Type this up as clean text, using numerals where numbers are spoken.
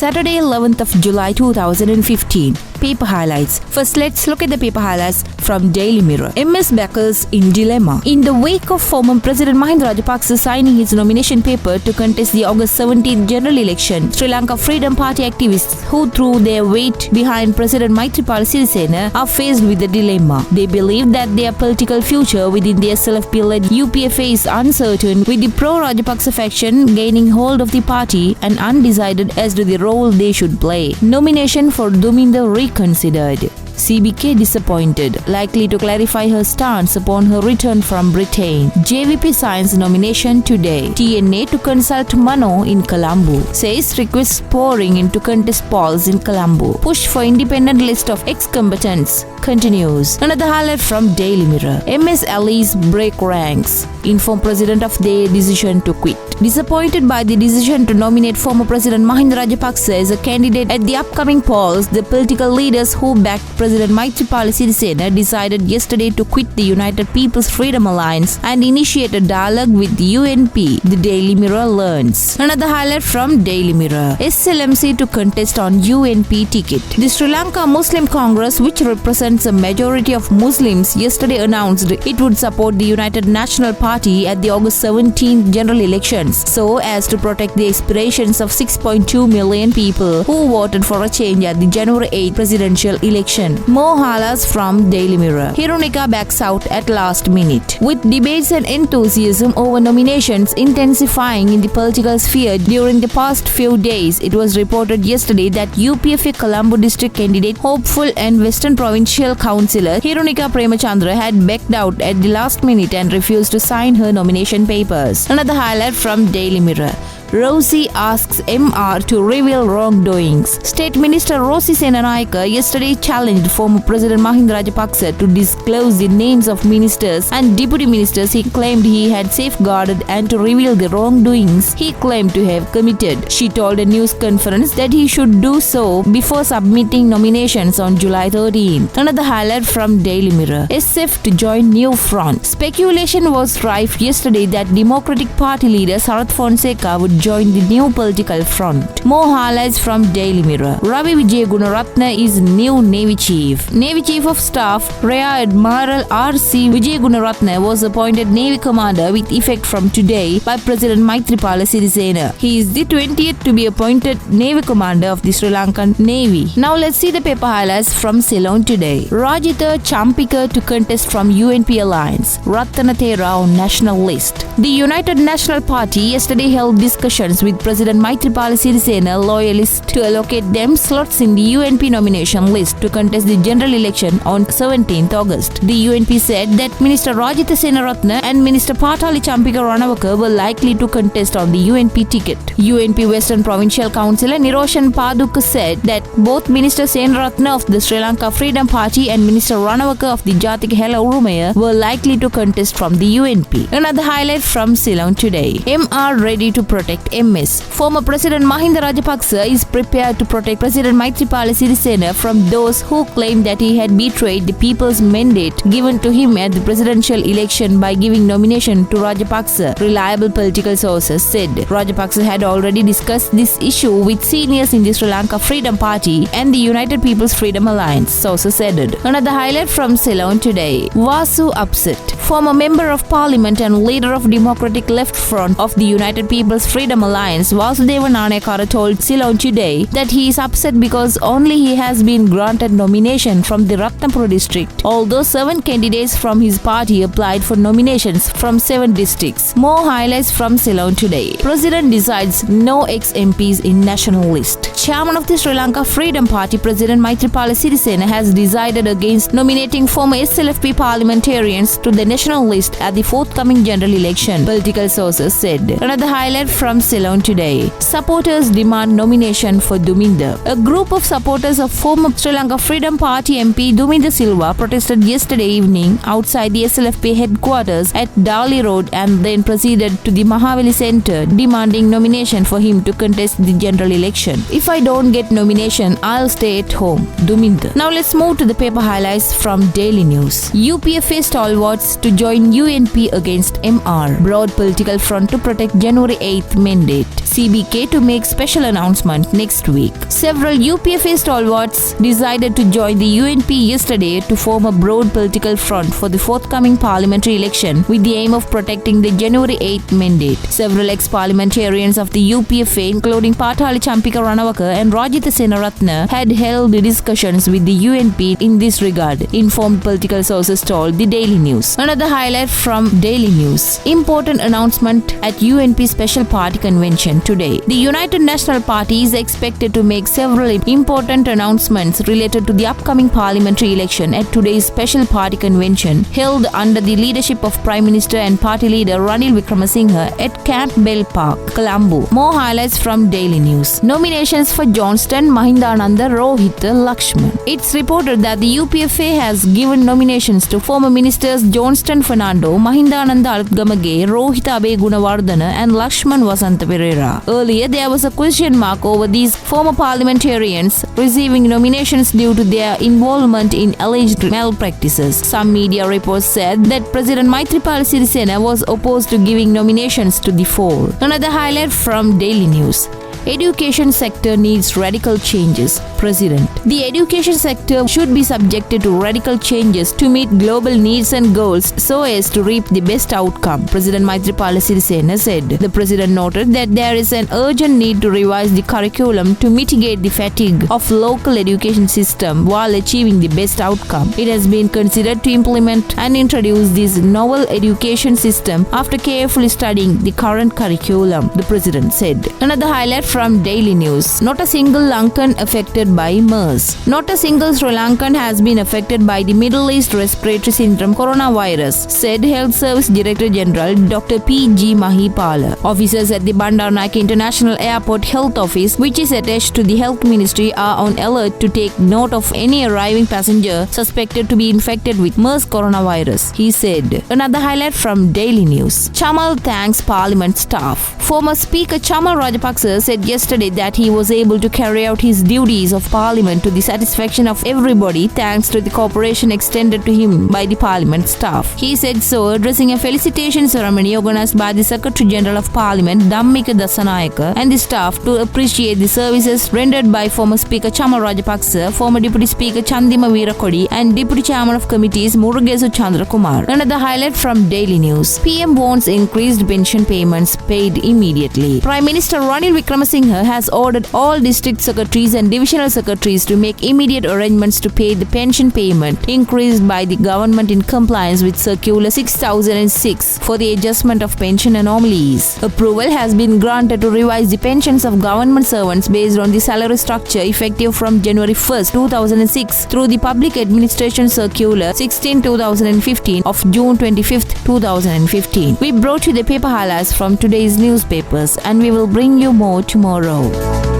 Saturday, 11th of July 2015. Paper highlights. First, let's look at the paper highlights from Daily Mirror. MS backers in dilemma. In the wake of former President Mahinda Rajapaksa signing his nomination paper to contest the August 17th general election, Sri Lanka Freedom Party activists who threw their weight behind President Maithripala Sirisena are faced with a dilemma. They believe that their political future within the SLFP-led UPFA is uncertain, with the pro-Rajapaksa faction gaining hold of the party and undecided as to the role they should play. Nomination for Duminda reconsidered. CBK disappointed, likely to clarify her stance upon her return from Britain. JVP signs nomination today. TNA to consult Mano in Colombo. Says requests pouring into contest polls in Colombo. Push for independent list of ex-combatants continues. Another highlight from Daily Mirror. MS allies break ranks. Inform President of their decision to quit. Disappointed by the decision to nominate former President Mahinda Rajapaksa as a candidate at the upcoming polls, the political leaders who backed President Maithripala Sirisena decided yesterday to quit the United People's Freedom Alliance and initiate a dialogue with the UNP, the Daily Mirror learns. Another highlight from Daily Mirror. SLMC to contest on UNP ticket. The Sri Lanka Muslim Congress, which represents a majority of Muslims, yesterday announced it would support the United National Party at the August 17th general elections, so as to protect the aspirations of 6.2 million people who voted for a change at the January 8 presidential election. More highlights from Daily Mirror. Hirunika backs out at last minute. With debates and enthusiasm over nominations intensifying in the political sphere during the past few days, it was reported yesterday that UPFA Colombo district candidate, hopeful and Western Provincial Councillor Hirunika Premachandra had backed out at the last minute and refused to sign her nomination papers. Another highlight from Daily Mirror. Rosie asks MR to reveal wrongdoings. State Minister Rosie Senanayake yesterday challenged former President Mahinda Rajapaksa to disclose the names of ministers and deputy ministers he claimed he had safeguarded and to reveal the wrongdoings he claimed to have committed. She told a news conference that he should do so before submitting nominations on July 13th. Another highlight from Daily Mirror. SF to join New Front. Speculation was rife yesterday that Democratic Party leader Sarath Fonseca would join the new political front. More highlights from Daily Mirror. Ravi Vijay Gunaratne is new Navy Chief. Navy Chief of Staff Rear Admiral R.C. Vijay Gunaratne was appointed Navy Commander with effect from today by President Maithripala Sirisena. He is the 20th to be appointed Navy Commander of the Sri Lankan Navy. Now let's see the paper highlights from Ceylon today. Rajitha Champika to contest from UNP Alliance. Ratanathera on national list. The United National Party yesterday held discussions with President Maithripala Sirisena loyalists to allocate them slots in the UNP nomination list to contest the general election on 17th August. The UNP said that Minister Rajitha Senaratne and Minister Patali Champika Ranawaka were likely to contest on the UNP ticket. UNP Western Provincial Councillor Niroshan Paduk said that both Minister Senaratne of the Sri Lanka Freedom Party and Minister Ranawaka of the Jathika Hela Urumaya were likely to contest from the UNP. Another highlight from Ceylon today. MR ready to protect MS. Former President Mahinda Rajapaksa is prepared to protect President Maithripala Sirisena from those who claim that he had betrayed the people's mandate given to him at the presidential election by giving nomination to Rajapaksa, reliable political sources said. Rajapaksa had already discussed this issue with seniors in the Sri Lanka Freedom Party and the United People's Freedom Alliance, sources added. Another highlight from Ceylon today. Vasu upset. Former Member of Parliament and leader of Democratic Left Front of the United People's Freedom Alliance, Vasudevan Nanayakara told Ceylon today that he is upset because only he has been granted nomination from the Ratnapura district, although 7 candidates from his party applied for nominations from 7 districts. More highlights from Ceylon today. President decides no ex-MPs in national list. Chairman of the Sri Lanka Freedom Party, President Maithripala Sirisena, has decided against nominating former SLFP parliamentarians to the national list at the forthcoming general election, political sources said. Another highlight from Ceylon today. Supporters demand nomination for Duminda. A group of supporters of former Sri Lanka Freedom Freedom Party MP Duminda Silva protested yesterday evening outside the SLFP headquarters at Dali Road and then proceeded to the Mahavali Centre, demanding nomination for him to contest the general election. If I don't get nomination, I'll stay at home, Duminda. Now let's move to the paper highlights from Daily News. UPFA stalwarts to join UNP against MR. Broad political front to protect January 8th mandate. CBK to make special announcement next week. Several UPFA stalwarts decided to join the UNP yesterday to form a broad political front for the forthcoming parliamentary election with the aim of protecting the January 8th mandate. Several ex-parliamentarians of the UPFA, including Pathali Champika Ranawaka and Rajitha Senaratne, had held discussions with the UNP in this regard, informed political sources told the Daily News. Another highlight from Daily News. Important announcement at UNP Special Party Convention today. The United National Party is expected to make several important announcements related to the upcoming parliamentary election at today's Special Party Convention held under the leadership of Prime Minister and Party Leader Ranil Wickremesinghe at Campbell Park, Colombo. More highlights from Daily News. Nominations for Johnston, Mahindananda, Rohitha, Lakshman. It's reported that the UPFA has given nominations to former ministers Johnston Fernando, Mahindananda Aluthgamage, Rohitha Abe Gunawardena and Lakshman Wasantha Perera. Earlier, there was a question mark over these former parliamentarians receiving nominations due to their involvement in alleged malpractices. Some media reports said that President Maithripala Sirisena was opposed to giving nominations to the four. Another highlight from Daily News. Education sector needs radical changes. President. The education sector should be subjected to radical changes to meet global needs and goals so as to reap the best outcome, President Maithripala Sirisena said. The President noted that there is an urgent need to revise the curriculum to mitigate the fatigue of local education system while achieving the best outcome. It has been considered to implement and introduce this novel education system after carefully studying the current curriculum, the President said. Another highlight from Daily News. Not a single Lankan affected by MERS. Not a single Sri Lankan has been affected by the Middle East Respiratory Syndrome coronavirus, said Health Service Director General Dr. P.G. Mahipala. Officers at the Bandaranaike International Airport Health Office, which is attached to the Health Ministry, are on alert to take note of any arriving passenger suspected to be infected with MERS coronavirus, he said. Another highlight from Daily News. Chamal thanks Parliament staff. Former Speaker Chamal Rajapaksa said yesterday that he was able to carry out his duties of Parliament to the satisfaction of everybody thanks to the cooperation extended to him by the Parliament staff. He said so addressing a felicitation ceremony organized by the Secretary General of Parliament Dhammika Dasanayaka and the staff to appreciate the services rendered by former Speaker Chamal Rajapaksa, former Deputy Speaker Chandima Weerakodi and Deputy Chairman of Committees Murugesu Chandrakumar. Another highlight from Daily News. PM wants increased pension payments paid immediately. Prime Minister Ranil Wickremesinghe has ordered all district secretaries and divisional secretaries to make immediate arrangements to pay the pension payment increased by the government in compliance with Circular 6006 for the adjustment of pension anomalies. Approval has been granted to revise the pensions of government servants based on the salary structure effective from January 1st, 2006 through the Public Administration Circular 16/2015 of June 25th, 2015. We brought you the paper highlights from today's newspapers and we will bring you more tomorrow.